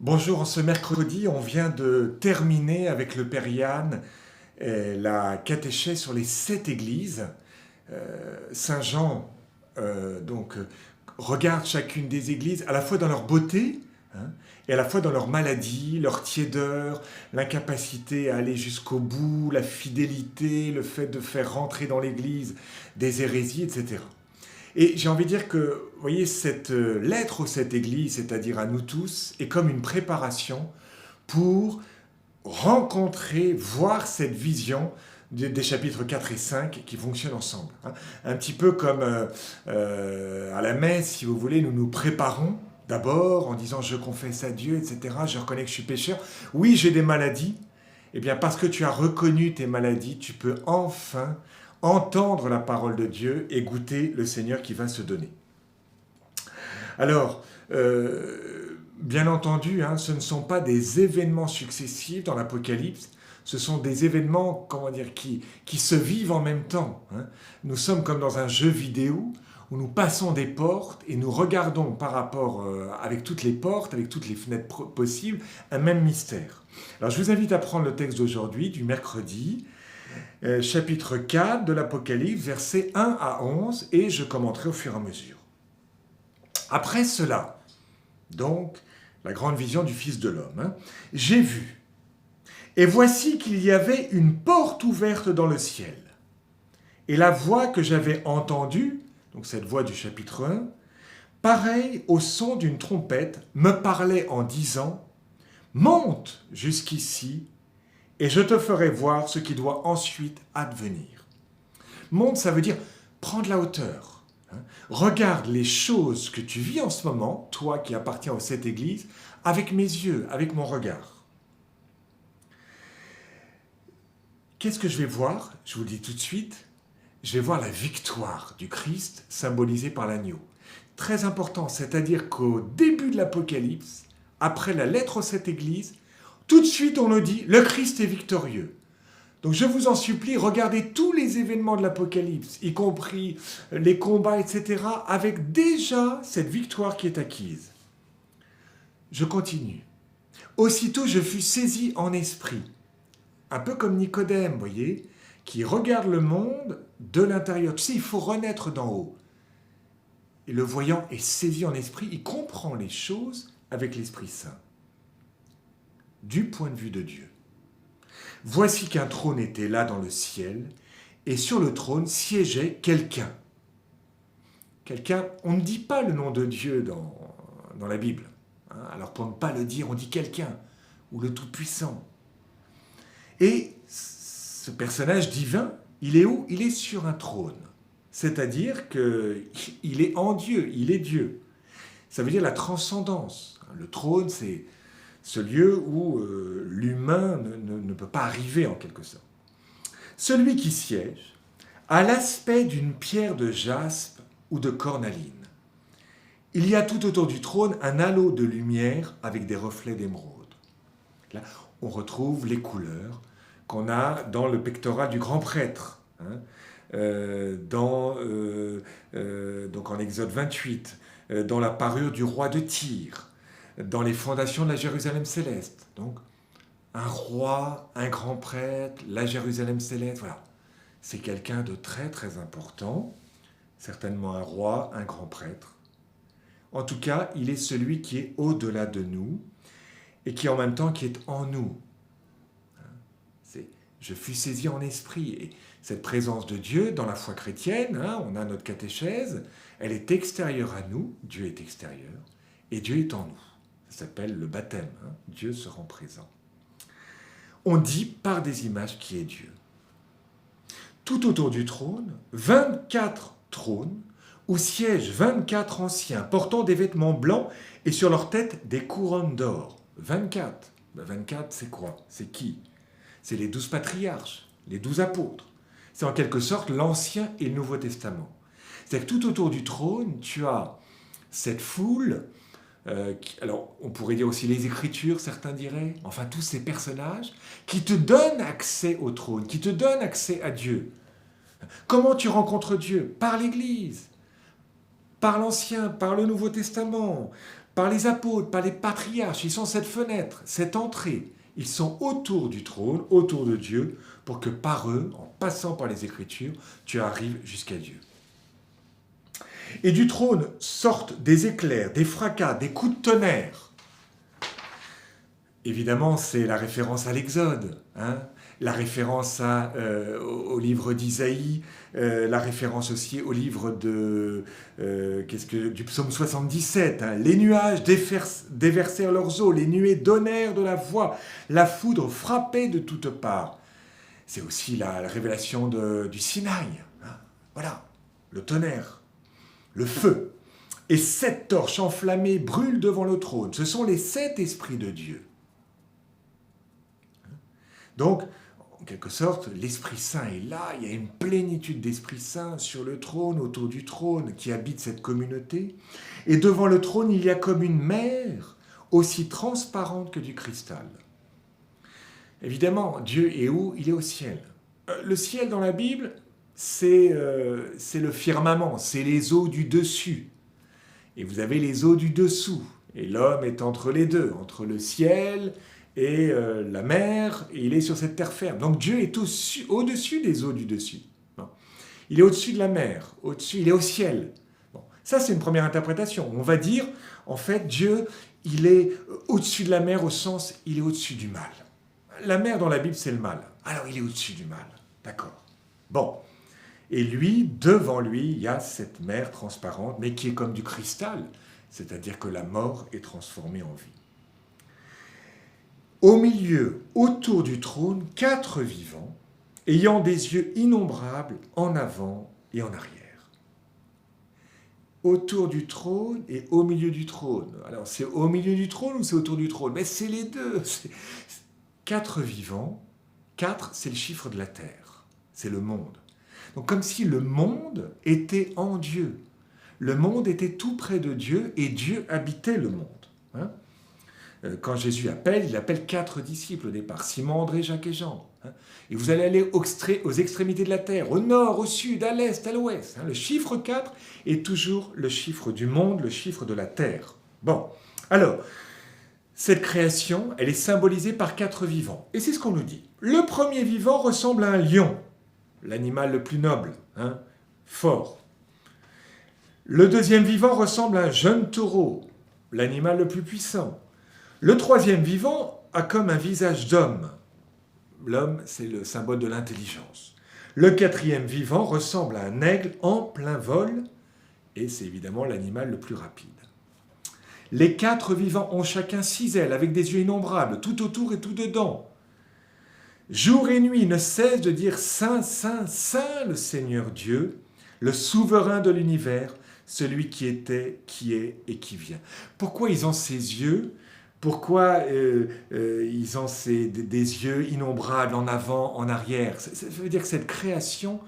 Bonjour, ce mercredi, on vient de terminer avec le Père Yann la catéchèse sur les 7 églises. Saint Jean regarde chacune des églises à la fois dans leur beauté, hein, et à la fois dans leur maladie, leur tiédeur, l'incapacité à aller jusqu'au bout, la fidélité, le fait de faire rentrer dans l'église des hérésies, etc. Et j'ai envie de dire que, vous voyez, cette lettre aux 7 églises, c'est-à-dire à nous tous, est comme une préparation pour rencontrer, voir cette vision des chapitres 4 et 5 qui fonctionnent ensemble. Hein. Un petit peu comme à la messe, si vous voulez, nous nous préparons d'abord en disant je confesse à Dieu, etc. Je reconnais que je suis pécheur. Oui, j'ai des maladies. Eh bien, parce que tu as reconnu tes maladies, tu peux enfin entendre la parole de Dieu et goûter le Seigneur qui va se donner. Alors, bien entendu, hein, ce ne sont pas des événements successifs dans l'Apocalypse, ce sont des événements, comment dire, qui se vivent en même temps. Hein. Nous sommes comme dans un jeu vidéo où nous passons des portes et nous regardons par rapport, avec toutes les portes, avec toutes les fenêtres possibles, un même mystère. Alors je vous invite à prendre le texte d'aujourd'hui, du mercredi, chapitre 4 de l'Apocalypse, versets 1 à 11, et je commenterai au fur et à mesure. Après cela, donc, la grande vision du Fils de l'homme, hein, j'ai vu, et voici qu'il y avait une porte ouverte dans le ciel. Et la voix que j'avais entendue, donc cette voix du chapitre 1, pareille au son d'une trompette, me parlait en disant « Monte jusqu'ici, et je te ferai voir ce qui doit ensuite advenir. » Monte, ça veut dire prendre la hauteur. Hein. Regarde les choses que tu vis en ce moment, toi qui appartiens aux 7 églises, avec mes yeux, avec mon regard. Qu'est-ce que je vais voir? Je vous le dis tout de suite. Je vais voir la victoire du Christ symbolisée par l'agneau. Très important, c'est-à-dire qu'au début de l'Apocalypse, après la lettre aux 7 églises, tout de suite on nous dit « le Christ est victorieux ». Donc je vous en supplie, regardez tous les événements de l'Apocalypse, y compris les combats, etc., avec déjà cette victoire qui est acquise. Je continue. Aussitôt je fus saisi en esprit, un peu comme Nicodème, vous voyez, qui regarde le monde de l'intérieur. Tu sais, il faut renaître d'en haut. Et le voyant est saisi en esprit, il comprend les choses avec l'Esprit Saint, du point de vue de Dieu. Voici qu'un trône était là dans le ciel, et sur le trône siégeait quelqu'un. Quelqu'un, on ne dit pas le nom de Dieu dans la Bible. Hein. Alors pour ne pas le dire, on dit quelqu'un, ou le Tout-Puissant. Et ce personnage divin, il est où? Il est sur un trône. C'est-à-dire qu'il est en Dieu, il est Dieu. Ça veut dire la transcendance. Le trône, c'est ce lieu où l'humain ne peut pas arriver en quelque sorte. Celui qui siège a l'aspect d'une pierre de jaspe ou de cornaline. Il y a tout autour du trône un halo de lumière avec des reflets d'émeraude. Là, on retrouve les couleurs qu'on a dans le pectoral du grand prêtre, hein, donc en Exode 28, dans la parure du roi de Tyr, dans les fondations de la Jérusalem céleste. Donc, un roi, un grand prêtre, la Jérusalem céleste, voilà. C'est quelqu'un de très très important, certainement un roi, un grand prêtre. En tout cas, il est celui qui est au-delà de nous et qui en même temps qui est en nous. Je fus saisi en esprit. Et cette présence de Dieu dans la foi chrétienne, hein, on a notre catéchèse, elle est extérieure à nous, Dieu est extérieur, et Dieu est en nous. Ça s'appelle le baptême, hein, Dieu se rend présent. On dit par des images qui est Dieu. Tout autour du trône, 24 trônes, où siègent 24 anciens, portant des vêtements blancs et sur leur tête des couronnes d'or. 24. 24, c'est quoi? C'est qui? C'est les 12 patriarches, les 12 apôtres. C'est en quelque sorte l'Ancien et le Nouveau Testament. C'est-à-dire que tout autour du trône, tu as cette foule, alors on pourrait dire aussi les Écritures, certains diraient, enfin tous ces personnages qui te donnent accès au trône, qui te donnent accès à Dieu. Comment tu rencontres Dieu? Par l'Église, par l'Ancien, par le Nouveau Testament, par les apôtres, par les patriarches. Ils sont cette fenêtre, cette entrée. Ils sont autour du trône, autour de Dieu, pour que par eux, en passant par les Écritures, tu arrives jusqu'à Dieu. Et du trône sortent des éclairs, des fracas, des coups de tonnerre. Évidemment, c'est la référence à l'Exode, hein, la référence au livre d'Isaïe, la référence aussi au livre du psaume 77. Hein. Les nuages déversèrent leurs eaux, les nuées donnèrent de la voix, la foudre frappait de toutes parts. C'est aussi la révélation du Sinaï. Hein. Voilà, le tonnerre, le feu. Et 7 torches enflammées brûlent devant le trône. Ce sont les 7 esprits de Dieu. Donc, en quelque sorte, l'Esprit Saint est là, il y a une plénitude d'Esprit Saint sur le trône, autour du trône, qui habite cette communauté. Et devant le trône, il y a comme une mer, aussi transparente que du cristal. Évidemment, Dieu est où? Il est au ciel. Le ciel dans la Bible, c'est le firmament, c'est les eaux du dessus. Et vous avez les eaux du dessous. Et l'homme est entre les deux, entre le ciel et la mer, et il est sur cette terre ferme. Donc Dieu est au-dessus des eaux du dessus. Bon. Il est au-dessus de la mer, au-dessus, il est au ciel. Bon. Ça, c'est une première interprétation. On va dire, en fait, Dieu, il est au-dessus de la mer au sens, il est au-dessus du mal. La mer dans la Bible, c'est le mal. Alors, il est au-dessus du mal. D'accord. Bon. Et lui, devant lui, il y a cette mer transparente, mais qui est comme du cristal, c'est-à-dire que la mort est transformée en vie. Au milieu, autour du trône, 4 vivants, ayant des yeux innombrables en avant et en arrière. Autour du trône et au milieu du trône. Alors, c'est au milieu du trône ou c'est autour du trône? Mais c'est les deux. 4 vivants, 4, c'est le chiffre de la terre, c'est le monde. Donc, comme si le monde était en Dieu. Le monde était tout près de Dieu et Dieu habitait le monde. Hein? Quand Jésus appelle, il appelle 4 disciples au départ, Simon, André, Jacques et Jean. Hein? Et vous allez aller aux extrémités de la terre, au nord, au sud, à l'est, à l'ouest. Hein? Le chiffre 4 est toujours le chiffre du monde, le chiffre de la terre. Bon, alors, cette création, elle est symbolisée par 4 vivants. Et c'est ce qu'on nous dit. Le premier vivant ressemble à un lion, l'animal le plus noble, hein, fort. Le deuxième vivant ressemble à un jeune taureau, l'animal le plus puissant. Le troisième vivant a comme un visage d'homme. L'homme, c'est le symbole de l'intelligence. Le quatrième vivant ressemble à un aigle en plein vol, et c'est évidemment l'animal le plus rapide. Les 4 vivants ont chacun 6 ailes, avec des yeux innombrables, tout autour et tout dedans. Jour et nuit, ne cessent de dire « Saint, Saint, Saint le Seigneur Dieu, le souverain de l'univers, celui qui était, qui est et qui vient. » Pourquoi ils ont ces yeux? Pourquoi ils ont des yeux innombrables en avant, en arrière? Ça veut dire que cette création,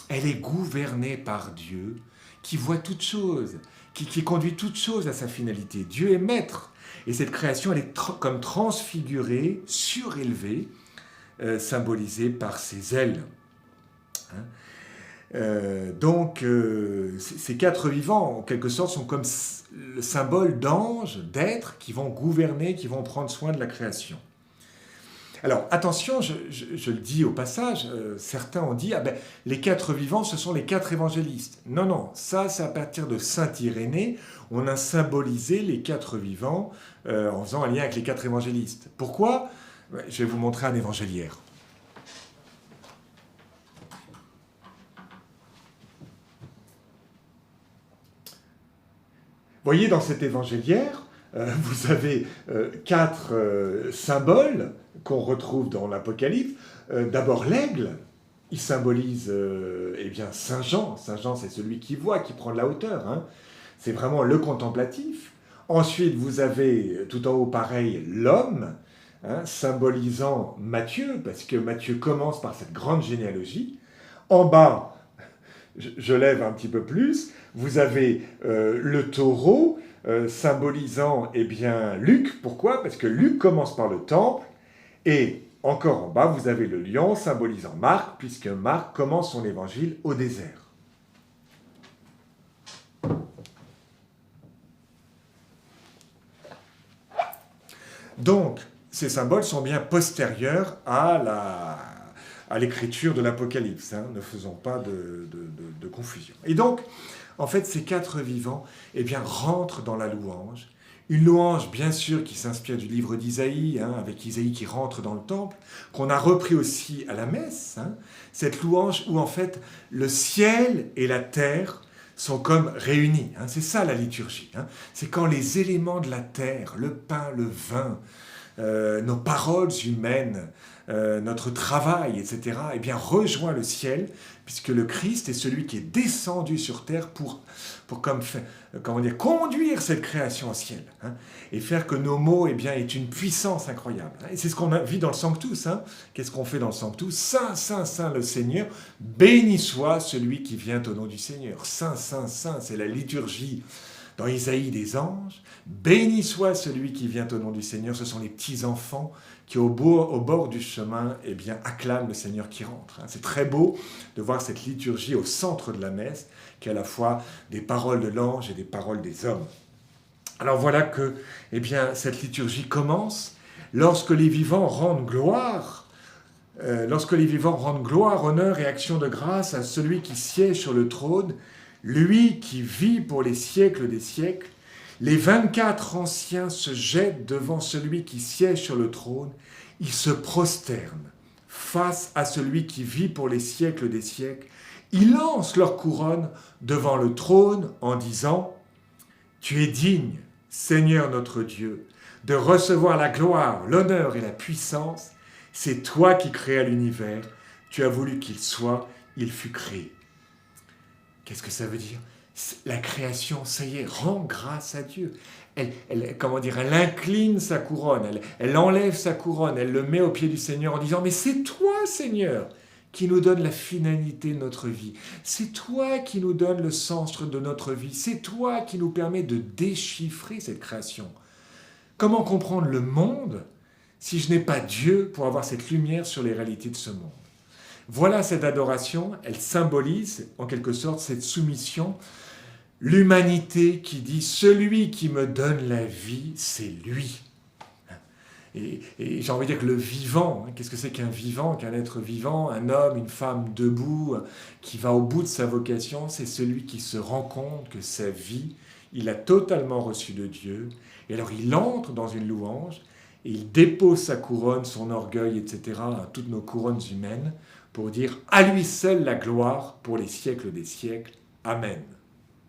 elle est gouvernée par Dieu, qui voit toutes choses, qui conduit toutes choses à sa finalité. Dieu est maître. Et cette création, elle est comme transfigurée, surélevée, symbolisée par ses ailes. Hein? Donc, ces 4 vivants, en quelque sorte, sont comme le symbole d'anges, d'êtres qui vont gouverner, qui vont prendre soin de la création. Alors, attention, je le dis au passage, certains ont dit, les 4 vivants, ce sont les 4 évangélistes. Non, non, ça, c'est à partir de Saint Irénée, on a symbolisé les 4 vivants en faisant un lien avec les 4 évangélistes. Pourquoi? Je vais vous montrer un évangéliaire. Vous voyez, dans cet évangéliaire, vous avez 4 symboles qu'on retrouve dans l'Apocalypse. D'abord, l'aigle, il symbolise Saint Jean. Saint Jean, c'est celui qui voit, qui prend de la hauteur. Hein. C'est vraiment le contemplatif. Ensuite, vous avez tout en haut, pareil, l'homme, hein, symbolisant Matthieu, parce que Matthieu commence par cette grande généalogie. En bas, je lève un petit peu plus, vous avez le taureau symbolisant Luc. Pourquoi? Parce que Luc commence par le temple, et encore en bas, vous avez le lion symbolisant Marc, puisque Marc commence son évangile au désert. Donc, ces symboles sont bien postérieurs à l'écriture de l'Apocalypse. Hein. Ne faisons pas de confusion. Et donc, en fait, ces quatre vivants eh bien, rentrent dans la louange. Une louange, bien sûr, qui s'inspire du livre d'Isaïe, hein, avec Isaïe qui rentre dans le temple, qu'on a repris aussi à la messe. Hein. Cette louange où, en fait, le ciel et la terre sont comme réunis. Hein. C'est ça la liturgie. Hein. C'est quand les éléments de la terre, le pain, le vin, nos paroles humaines, notre travail, etc., eh bien, rejoint le ciel, puisque le Christ est celui qui est descendu sur terre pour comment dire, conduire cette création au ciel, hein, et faire que nos mots eh bien, aient une puissance incroyable. Hein. Et c'est ce qu'on vit dans le Sanctus. Hein. Qu'est-ce qu'on fait dans le Sanctus? Saint, Saint, Saint le Seigneur, béni soit celui qui vient au nom du Seigneur. Saint, Saint, Saint, c'est la liturgie dans Isaïe des anges. Béni soit celui qui vient au nom du Seigneur. Ce sont les petits-enfants qui, au bord du chemin, eh bien, acclament le Seigneur qui rentre. C'est très beau de voir cette liturgie au centre de la messe, qui est à la fois des paroles de l'ange et des paroles des hommes. Alors voilà que eh bien, cette liturgie commence lorsque les vivants rendent gloire, honneur et action de grâce à celui qui siège sur le trône, lui qui vit pour les siècles des siècles. Les 24 anciens se jettent devant celui qui siège sur le trône. Ils se prosternent face à celui qui vit pour les siècles des siècles. Ils lancent leur couronne devant le trône en disant « Tu es digne, Seigneur notre Dieu, de recevoir la gloire, l'honneur et la puissance. C'est toi qui créas l'univers. Tu as voulu qu'il soit, il fut créé. » Qu'est-ce que ça veut dire? La création, ça y est, rend grâce à Dieu. Elle incline sa couronne, elle enlève sa couronne, elle le met au pied du Seigneur en disant « Mais c'est toi, Seigneur, qui nous donne la finalité de notre vie. C'est toi qui nous donne le sens de notre vie. C'est toi qui nous permet de déchiffrer cette création. Comment comprendre le monde si je n'ai pas Dieu pour avoir cette lumière sur les réalités de ce monde? Voilà cette adoration, elle symbolise en quelque sorte cette soumission, l'humanité qui dit « Celui qui me donne la vie, c'est lui ». Et j'ai envie de dire que le vivant, qu'est-ce que c'est qu'un vivant, qu'un être vivant, un homme, une femme debout, qui va au bout de sa vocation, c'est celui qui se rend compte que sa vie, il a totalement reçu de Dieu. Et alors il entre dans une louange, et il dépose sa couronne, son orgueil, etc., toutes nos couronnes humaines, pour dire à lui seul la gloire pour les siècles des siècles. Amen.